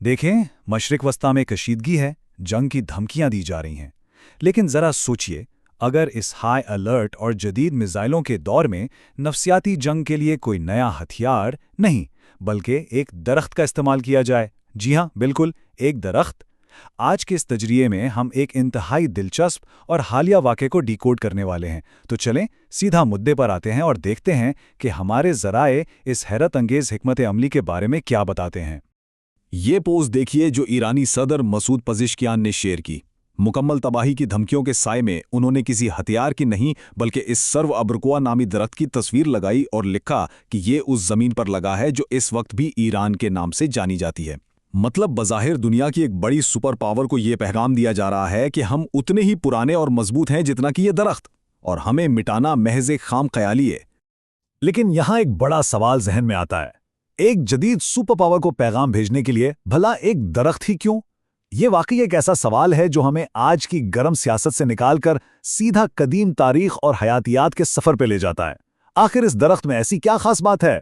دیکھیں، مشرق وسطی میں کشیدگی ہے، جنگ کی دھمکیاں دی جا رہی ہیں، لیکن ذرا سوچئے، اگر اس ہائی الرٹ اور جدید میزائلوں کے دور میں نفسیاتی جنگ کے لیے کوئی نیا ہتھیار نہیں بلکہ ایک درخت کا استعمال کیا جائے۔ جی ہاں، بالکل، ایک درخت۔ آج کے اس تجزیے میں ہم ایک انتہائی دلچسپ اور حالیہ واقعے کو ڈیکوڈ کرنے والے ہیں، تو چلیں سیدھا مدعے پر آتے ہیں اور دیکھتے ہیں کہ ہمارے ذرائع اس حیرت انگیز حکمت عملی کے بارے میں کیا بتاتے ہیں۔ یہ پوسٹ دیکھیے جو ایرانی صدر مسعود پزشکیان نے شیئر کی۔ مکمل تباہی کی دھمکیوں کے سائے میں انہوں نے کسی ہتھیار کی نہیں بلکہ اس سرو ابرکوا نامی درخت کی تصویر لگائی اور لکھا کہ یہ اس زمین پر لگا ہے جو اس وقت بھی ایران کے نام سے جانی جاتی ہے۔ مطلب بظاہر دنیا کی ایک بڑی سپر پاور کو یہ پیغام دیا جا رہا ہے کہ ہم اتنے ہی پرانے اور مضبوط ہیں جتنا کہ یہ درخت، اور ہمیں مٹانا محض ایک خام خیالی ہے۔ لیکن یہاں ایک بڑا سوال ذہن میں آتا ہے، ایک جدید سپر پاور کو پیغام بھیجنے کے لیے بھلا ایک درخت ہی کیوں؟ یہ واقعی ایک ایسا سوال ہے جو ہمیں آج کی گرم سیاست سے نکال کر سیدھا قدیم تاریخ اور حیاتیات کے سفر پہ لے جاتا ہے۔ آخر اس درخت میں ایسی کیا خاص بات ہے؟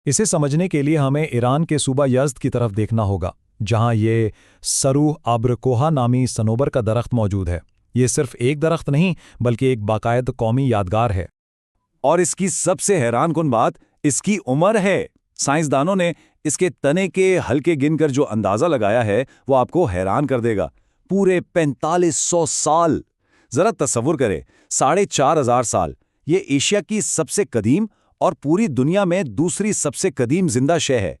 اسے سمجھنے کے لیے ہمیں ایران کے صوبہ یزد کی طرف دیکھنا ہوگا، جہاں یہ سرو ابرکوہا نامی صنوبر کا درخت موجود ہے۔ یہ صرف ایک درخت نہیں بلکہ ایک باقاعدہ قومی یادگار ہے۔ اور اس کی سب سے حیران کن بات اس کی عمر ہے۔ سائنسدانوں نے اس کے تنے کے حلقے گن کر جو اندازہ لگایا ہے وہ آپ کو حیران کر دے گا۔ پورے 4500 سال! ذرا تصور کرے، 4500 سال! یہ ایشیا کی سب سے قدیم اور پوری دنیا میں دوسری سب سے قدیم زندہ شے ہے۔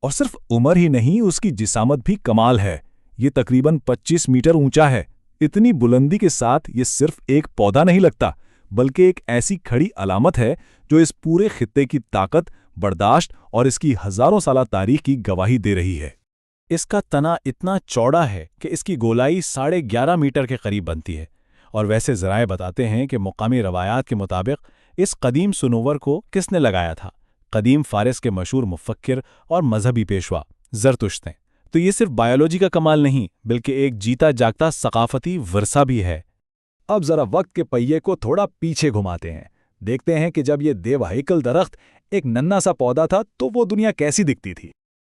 اور صرف عمر ہی نہیں، اس کی جسامت بھی کمال ہے۔ یہ تقریباً 25 میٹر اونچا ہے۔ اتنی بلندی کے ساتھ یہ صرف ایک پودا نہیں لگتا بلکہ ایک ایسی کھڑی علامت ہے جو اس پورے خطے کی طاقت، برداشت اور اس کی ہزاروں سالہ تاریخ کی گواہی دے رہی ہے۔ اس کا تنا اتنا چوڑا ہے کہ اس کی گولائی 11.5 میٹر کے قریب بنتی ہے، اور ویسے ذرائع بتاتے ہیں کہ مقامی روایات کے مطابق اس قدیم صنوور کو کس نے لگایا تھا؟ قدیم فارس کے مشہور مفکر اور مذہبی پیشوا زرتشت ہیں۔ تو یہ صرف بایولوجی کا کمال نہیں بلکہ ایک جیتا جاگتا ثقافتی ورثہ بھی ہے۔ اب ذرا وقت کے پہیے کو تھوڑا پیچھے گھماتے ہیں، دیکھتے ہیں کہ جب یہ دیو ہیکل درخت ایک ننھا سا پودا تھا تو وہ دنیا کیسی دکھتی تھی۔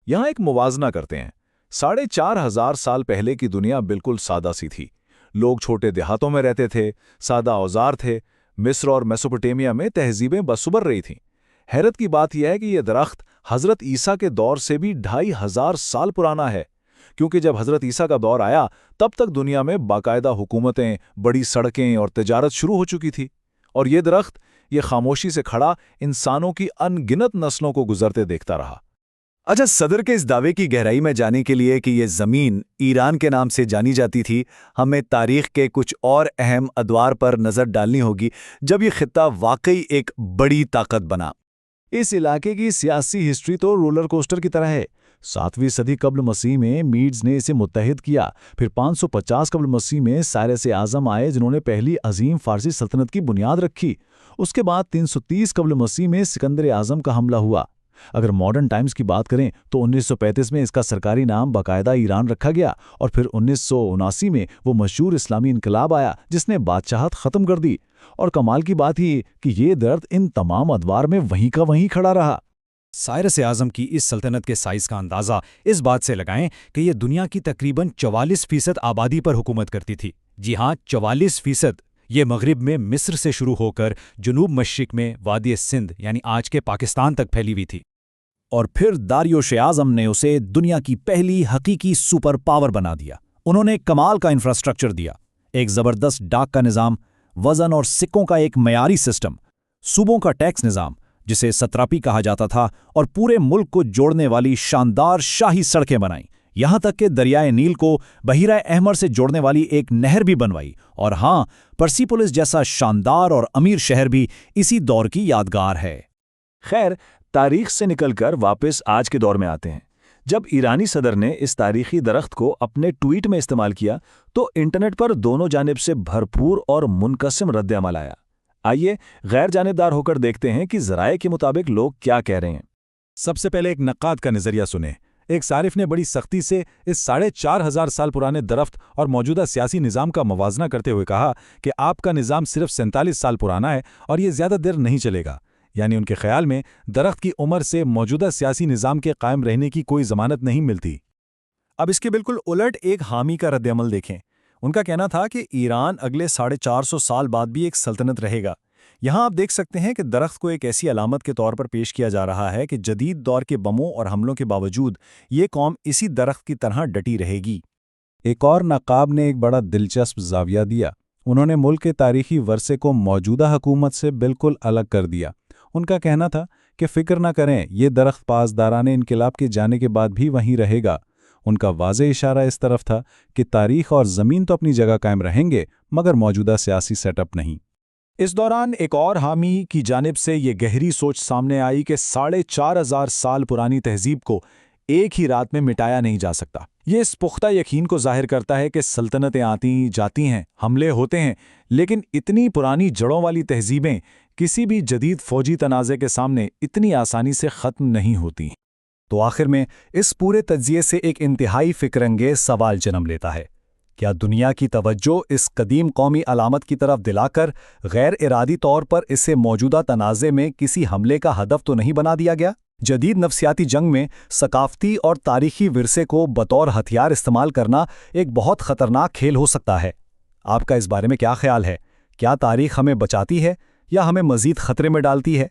یہاں ایک موازنہ کرتے ہیں۔ 4500 سال پہلے کی دنیا بالکل سادہ سی تھی۔ لوگ چھوٹے دیہاتوں میں رہتے تھے، سادہ اوزار تھے۔ مصر اور میسوپوٹیمیا میں تہذیبیں بسبر رہی تھیں۔ حیرت کی بات یہ ہے کہ یہ درخت حضرت عیسیٰ کے دور سے بھی 2500 سال پرانا ہے، کیونکہ جب حضرت عیسیٰ کا دور آیا تب تک دنیا میں باقاعدہ حکومتیں، بڑی سڑکیں اور تجارت شروع ہو چکی تھی، اور یہ درخت یہ خاموشی سے کھڑا انسانوں کی ان گنت نسلوں کو گزرتے دیکھتا رہا۔ اچھا، صدر کے اس دعوے کی گہرائی میں جانے کے لیے کہ یہ زمین ایران کے نام سے جانی جاتی تھی، ہمیں تاریخ کے کچھ اور اہم ادوار پر نظر ڈالنی ہوگی جب یہ خطہ واقعی ایک بڑی طاقت بنا۔ اس علاقے کی سیاسی ہسٹری تو رولر کوسٹر کی طرح ہے۔ 7ویں صدی قبل مسیح میں میڈز نے اسے متحد کیا، پھر 550 قبل مسیح میں سائرس اعظم آئے جنہوں نے پہلی عظیم فارسی سلطنت کی بنیاد رکھی۔ اس کے بعد 330 قبل مسیح میں سکندر اعظم کا حملہ ہوا۔ اگر ماڈرن ٹائمز کی بات کریں تو 1935 میں اس کا سرکاری نام باقاعدہ ایران رکھا گیا، اور پھر 1979 میں وہ مشہور اسلامی انقلاب آیا جس نے بادشاہت ختم کر دی۔ اور کمال کی بات یہ کہ یہ درخت ان تمام ادوار میں وہیں کا وہیں کھڑا رہا۔ سائرس اعظم کی اس سلطنت کے سائز کا اندازہ اس بات سے لگائیں کہ یہ دنیا کی تقریباً 44% آبادی پر حکومت کرتی تھی۔ جی ہاں، 44%۔ یہ مغرب میں مصر سے شروع ہو کر جنوب مشرق میں وادی سندھ یعنی آج کے پاکستان تک پھیلی ہوئی تھی۔ اور پھر داریوش اعظم نے اسے دنیا کی پہلی حقیقی سپر پاور بنا دیا۔ انہوں نے کمال کا انفراسٹرکچر دیا، ایک زبردست ڈاک کا نظام، وزن اور سکوں کا ایک معیاری سسٹم، صوبوں کا ٹیکس نظام جسے ستراپی کہا جاتا تھا، اور پورے ملک کو جوڑنے والی شاندار شاہی سڑکیں بنائیں، یہاں تک کہ دریائے نیل کو بحیرہ احمر سے جوڑنے والی ایک نہر بھی بنوائی، اور ہاں، پرسیپولس جیسا شاندار اور امیر شہر بھی اسی دور کی یادگار ہے۔ خیر، تاریخ سے نکل کر واپس آج کے دور میں آتے ہیں۔ جب ایرانی صدر نے اس تاریخی درخت کو اپنے ٹویٹ میں استعمال کیا تو انٹرنیٹ پر دونوں جانب سے بھرپور اور منقسم رد عمل آیا۔ آئیے غیر جانبدار ہو کر دیکھتے ہیں کہ ذرائع کے مطابق لوگ کیا کہہ رہے ہیں۔ سب سے پہلے ایک نقاد کا نظریہ سنیں۔ ایک صارف نے بڑی سختی سے اس 4500 سال پرانے درخت اور موجودہ سیاسی نظام کا موازنہ کرتے ہوئے کہا کہ آپ کا نظام صرف 47 سال پرانا ہے اور یہ زیادہ دیر نہیں چلے گا۔ یعنی ان کے خیال میں درخت کی عمر سے موجودہ سیاسی نظام کے قائم رہنے کی کوئی ضمانت نہیں ملتی۔ اب اس کے بالکل الٹ ایک حامی کا رد عمل دیکھیں۔ ان کا کہنا تھا کہ ایران اگلے 450 سال بعد بھی ایک سلطنت رہے گا۔ یہاں آپ دیکھ سکتے ہیں کہ درخت کو ایک ایسی علامت کے طور پر پیش کیا جا رہا ہے کہ جدید دور کے بموں اور حملوں کے باوجود یہ قوم اسی درخت کی طرح ڈٹی رہے گی۔ ایک اور نقاب نے ایک بڑا دلچسپ زاویہ دیا۔ انہوں نے ملک کے تاریخی ورثے کو موجودہ حکومت سے بالکل الگ کر دیا۔ ان کا کہنا تھا کہ فکر نہ کریں، یہ درخت پاسداران انقلاب کے جانے کے بعد بھی وہیں رہے گا۔ ان کا واضح اشارہ اس طرف تھا کہ تاریخ اور زمین تو اپنی جگہ قائم رہیں گے، مگر موجودہ سیاسی سیٹ اپ نہیں۔ اس دوران ایک اور حامی کی جانب سے یہ گہری سوچ سامنے آئی کہ 4500 سال پرانی تہذیب کو ایک ہی رات میں مٹایا نہیں جا سکتا۔ یہ اس پختہ یقین کو ظاہر کرتا ہے کہ سلطنتیں آتی جاتی ہیں، حملے ہوتے ہیں، لیکن اتنی پرانی جڑوں والی تہذیبیں کسی بھی جدید فوجی تنازع کے سامنے اتنی آسانی سے ختم نہیں ہوتی۔ تو آخر میں اس پورے تجزیے سے ایک انتہائی فکر انگیز سوال جنم لیتا ہے۔ کیا دنیا کی توجہ اس قدیم قومی علامت کی طرف دلا کر غیر ارادی طور پر اسے موجودہ تنازع میں کسی حملے کا ہدف تو نہیں بنا دیا گیا؟ جدید نفسیاتی جنگ میں ثقافتی اور تاریخی ورثے کو بطور ہتھیار استعمال کرنا ایک بہت خطرناک کھیل ہو سکتا ہے۔ آپ کا اس بارے میں کیا خیال ہے؟ کیا تاریخ ہمیں بچاتی ہے یا ہمیں مزید خطرے میں ڈالتی ہے؟